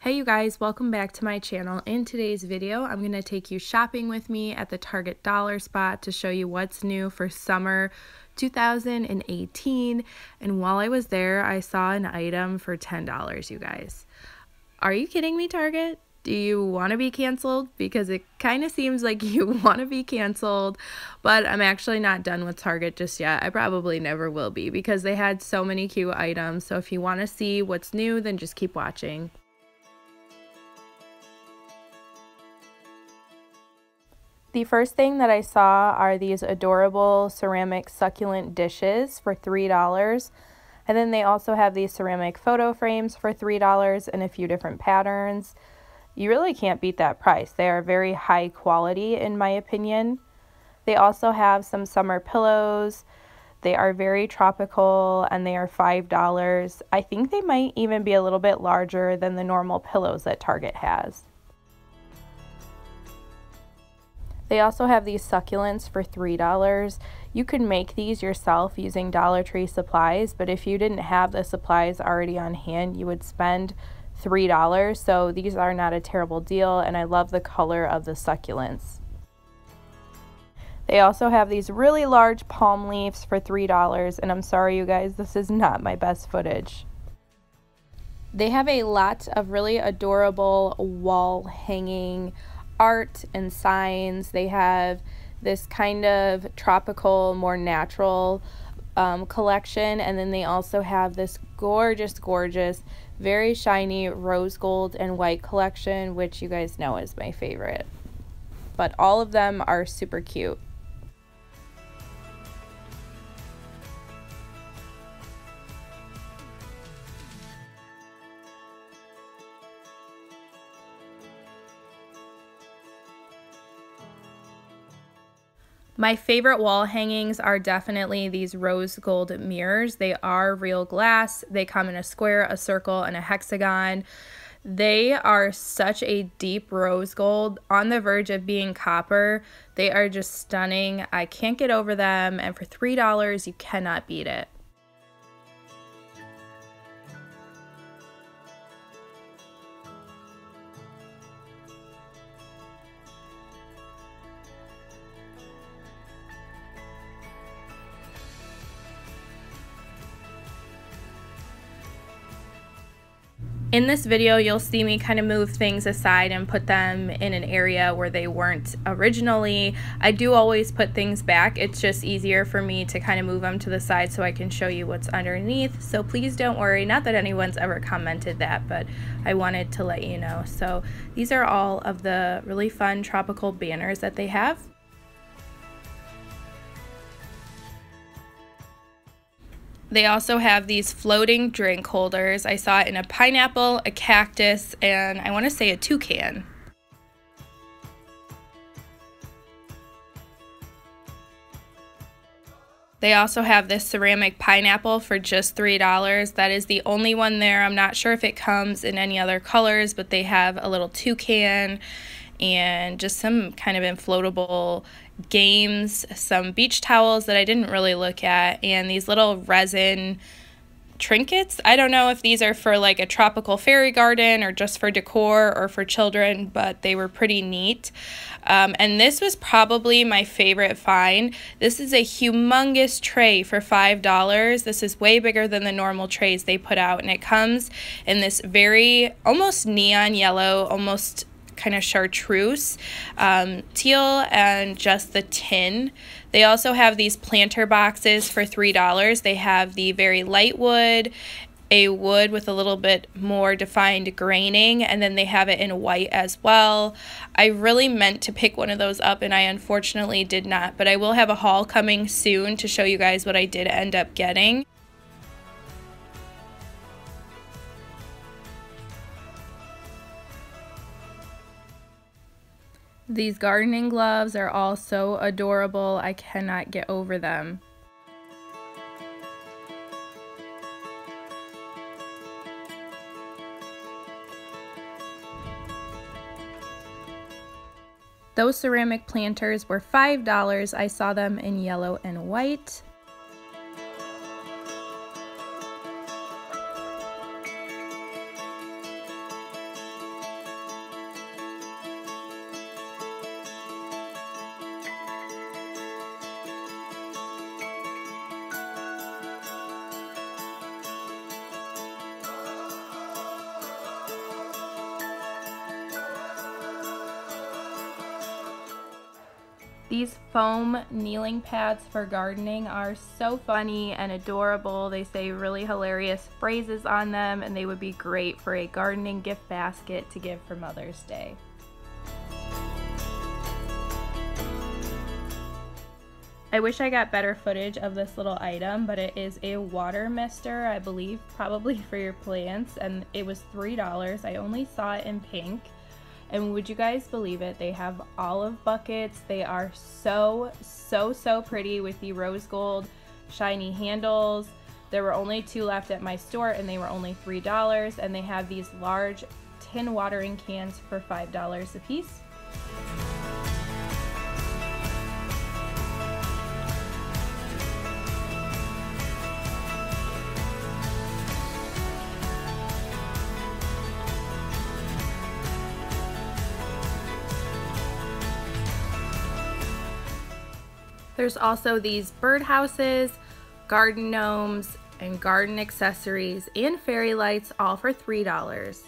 Hey you guys, welcome back to my channel. In today's video, I'm going to take you shopping with me at the Target dollar spot to show you what's new for summer 2018. And while I was there, I saw an item for $10, you guys. Are you kidding me, Target? Do you want to be canceled? Because it kind of seems like you want to be canceled, but I'm actually not done with Target just yet. I probably never will be because they had so many cute items. So if you want to see what's new, then just keep watching. The first thing that I saw are these adorable ceramic succulent dishes for $3. And then they also have these ceramic photo frames for $3 in a few different patterns. You really can't beat that price. They are very high quality in my opinion. They also have some summer pillows. They are very tropical and they are $5. I think they might even be a little bit larger than the normal pillows that Target has. They also have these succulents for $3. You could make these yourself using Dollar Tree supplies, but if you didn't have the supplies already on hand, you would spend $3. So these are not a terrible deal, and I love the color of the succulents. They also have these really large palm leaves for $3, and I'm sorry you guys, this is not my best footage. They have a lot of really adorable wall hanging art and signs. They have this kind of tropical, more natural collection, and then they also have this gorgeous, very shiny rose gold and white collection, which you guys know is my favorite. But all of them are super cute. My favorite wall hangings are definitely these rose gold mirrors. They are real glass. They come in a square, a circle, and a hexagon. They are such a deep rose gold, on the verge of being copper. They are just stunning. I can't get over them, and for $3, you cannot beat it. In this video, you'll see me kind of move things aside and put them in an area where they weren't originally. I do always put things back. It's just easier for me to kind of move them to the side so I can show you what's underneath. So please don't worry. Not that anyone's ever commented that, but I wanted to let you know. So these are all of the really fun tropical banners that they have. They also have these floating drink holders. I saw it in a pineapple, a cactus, and I want to say a toucan. They also have this ceramic pineapple for just $3. That is the only one there. I'm not sure if it comes in any other colors, but they have a little toucan and just some kind of inflatable games, some beach towels that I didn't really look at, and these little resin trinkets. I don't know if these are for like a tropical fairy garden or just for decor or for children, but they were pretty neat. And this was probably my favorite find. This is a humongous tray for $5. This is way bigger than the normal trays they put out, and it comes in this very almost neon yellow, almost kind of chartreuse, teal, and just the tin. They also have these planter boxes for $3. They have the very light wood, a wood with a little bit more defined graining, and then they have it in white as well. I really meant to pick one of those up and I unfortunately did not, but I will have a haul coming soon to show you guys what I did end up getting. These gardening gloves are all so adorable. I cannot get over them. Those ceramic planters were $5. I saw them in yellow and white. These foam kneeling pads for gardening are so funny and adorable. They say really hilarious phrases on them, and they would be great for a gardening gift basket to give for Mother's Day. I wish I got better footage of this little item, but it is a water mister, I believe, probably for your plants, and it was $3. I only saw it in pink. And would you guys believe it? They have olive buckets. They are so pretty with the rose gold shiny handles. There were only 2 left at my store and they were only $3. And they have these large tin watering cans for $5 a piece. There's also these birdhouses, garden gnomes, and garden accessories and fairy lights, all for $3.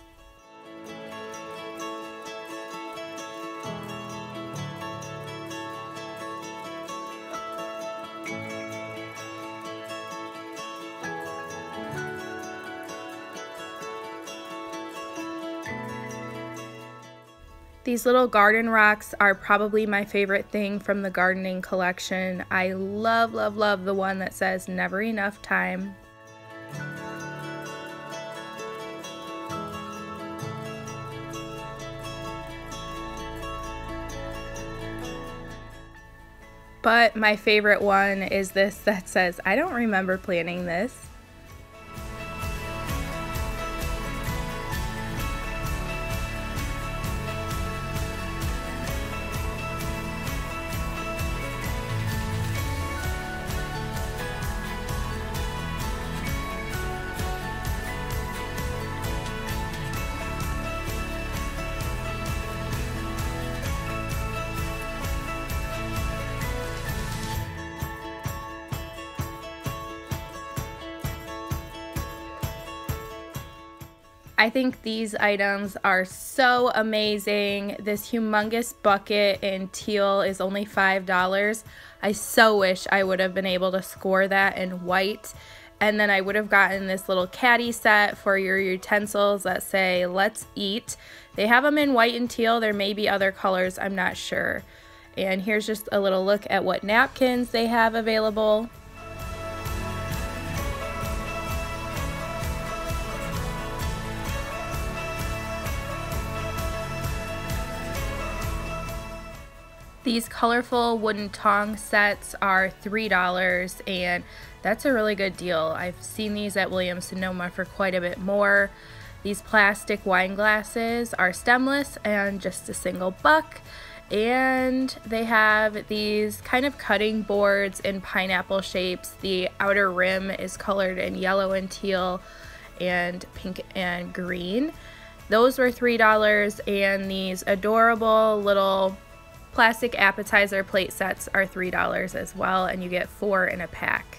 These little garden rocks are probably my favorite thing from the gardening collection. I love the one that says never enough time. But my favorite one is this that says, I don't remember planning this. I think these items are so amazing. This humongous bucket in teal is only $5. I so wish I would have been able to score that in white. And then I would have gotten this little caddy set for your utensils that say, let's eat. They have them in white and teal. There may be other colors, I'm not sure. And here's just a little look at what napkins they have available. These colorful wooden tong sets are $3, and that's a really good deal. I've seen these at Williams-Sonoma for quite a bit more. These plastic wine glasses are stemless and just a single buck. And they have these kind of cutting boards in pineapple shapes. The outer rim is colored in yellow and teal and pink and green. Those were $3, and these adorable little plastic appetizer plate sets are $3 as well, and you get 4 in a pack.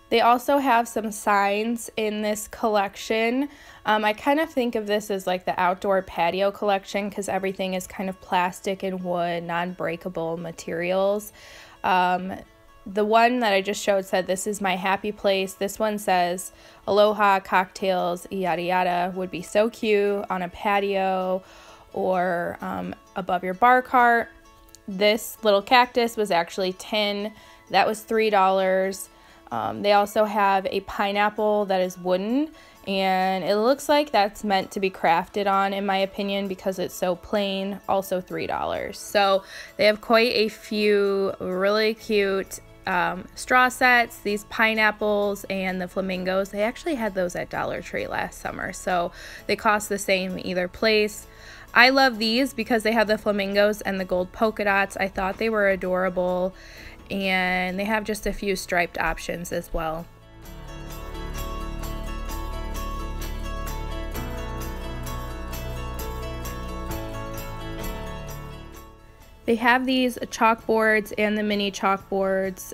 They also have some signs in this collection. I kind of think of this as like the outdoor patio collection because everything is kind of plastic and wood, non-breakable materials. The one that I just showed said, "This is my happy place." This one says, "Aloha, cocktails, yada yada," would be so cute on a patio or above your bar cart. This little cactus was actually tin. That was $3. They also have a pineapple that is wooden, and it looks like that's meant to be crafted on, in my opinion, because it's so plain, also $3. So they have quite a few really cute straw sets. These pineapples and the flamingos, they actually had those at Dollar Tree last summer, so they cost the same either place. I love these because they have the flamingos and the gold polka dots. I thought they were adorable. And they have just a few striped options as well. They have these chalkboards and the mini chalkboards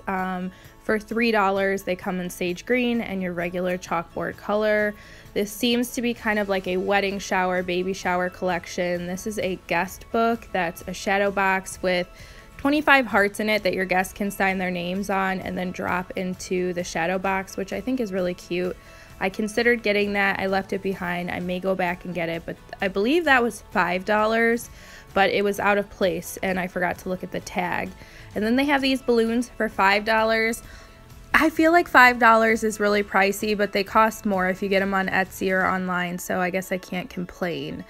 for $3. They come in sage green and your regular chalkboard color. This seems to be kind of like a wedding shower, baby shower collection. This is a guest book that's a shadow box with 25 hearts in it that your guests can sign their names on and then drop into the shadow box, which I think is really cute. I considered getting that. I left it behind. I may go back and get it, but I believe that was $5, but it was out of place and I forgot to look at the tag. And then they have these balloons for $5. I feel like $5 is really pricey, but they cost more if you get them on Etsy or online, so I guess I can't complain.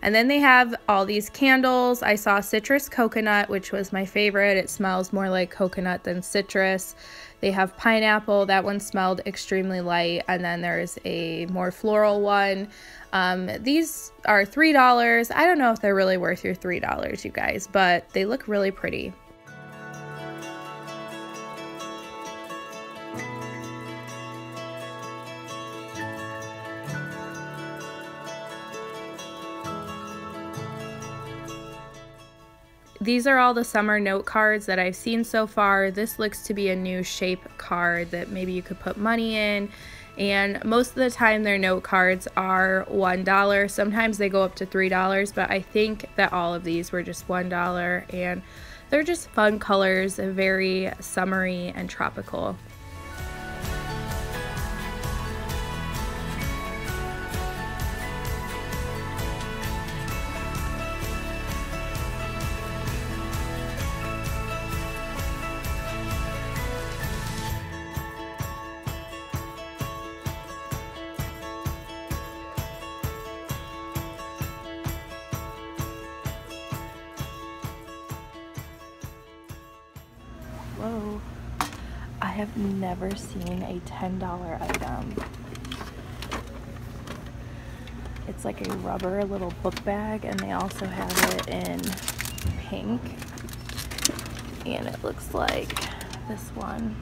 And then they have all these candles. I saw citrus coconut, which was my favorite. It smells more like coconut than citrus. They have pineapple. That one smelled extremely light. And then there's a more floral one. These are $3. I don't know if they're really worth your $3, you guys, but they look really pretty. These are all the summer note cards that I've seen so far. This looks to be a new shape card that maybe you could put money in. And most of the time their note cards are $1. Sometimes they go up to $3, but I think that all of these were just $1. And they're just fun colors, very summery and tropical. Whoa, I have never seen a $10 item. It's like a rubber little book bag, and they also have it in pink. And it looks like this one.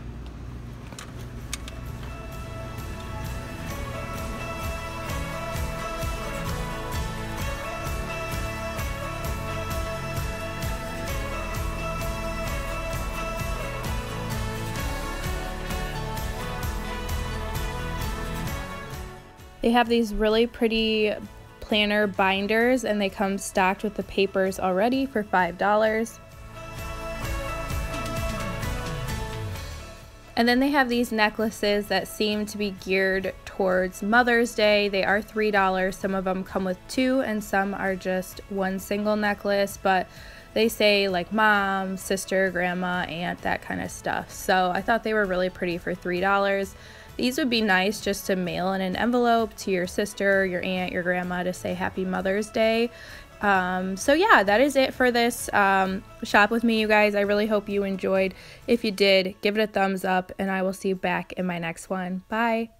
They have these really pretty planner binders, and they come stocked with the papers already for $5. And then they have these necklaces that seem to be geared towards Mother's Day. They are $3. Some of them come with two and some are just one single necklace, but they say like mom, sister, grandma, aunt, that kind of stuff. So I thought they were really pretty for $3. These would be nice just to mail in an envelope to your sister, your aunt, your grandma to say Happy Mother's Day. So yeah, that is it for this shop with me, you guys. I really hope you enjoyed. If you did, give it a thumbs up, and I will see you back in my next one. Bye.